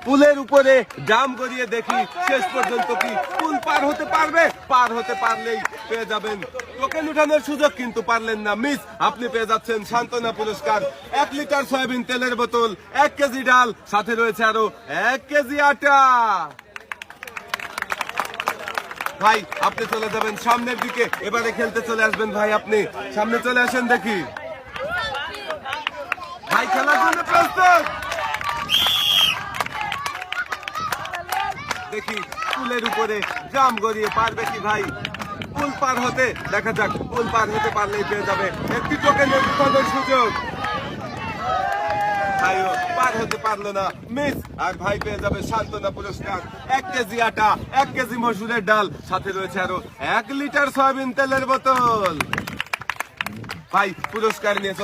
পুলের উপরে জাম গড়িয়ে দেখি শেষ পর্যন্ত কি পুল পার হতে পারবে। পার হতে পারলেই পেয়ে যাবেন টোকেন উঠানোর সুযোগ, কিন্তু পারলেন না, মিস। আপনি পেয়ে যাচ্ছেন সান্ত্বনা পুরস্কার, 1 লিটার সয়াবিন তেলের বোতল, 1 কেজি ডাল, সাথে রয়েছে আরো 1 কেজি আটা। ভাই আপনি চলে যাবেন সামনের দিকে, এবারে খেলতে চলে আসবেন। ভাই আপনি সামনে চলে আসেন দেখি। ভাই খেলার জন্য প্রস্তুত? দেখি পুলের উপরে জাম গড়িয়ে পারবে কি ভাই পুল পার হতে। দেখা যাক, পুল পার হতে পারলেই পেয়ে যাবে একটি টোকেনের উঠানোর সুযোগ। ভাইও পার হতে পারলো না, মিস। আর ভাই পেয়ে যাবে সান্ত্বনা পুরস্কার, 1 কেজি আটা, 1 কেজি মসুরের ডাল, সাথে রয়েছে আরো 1 লিটার সয়াবিন তেলের বোতল। ভাই পুরস্কার নিয়ে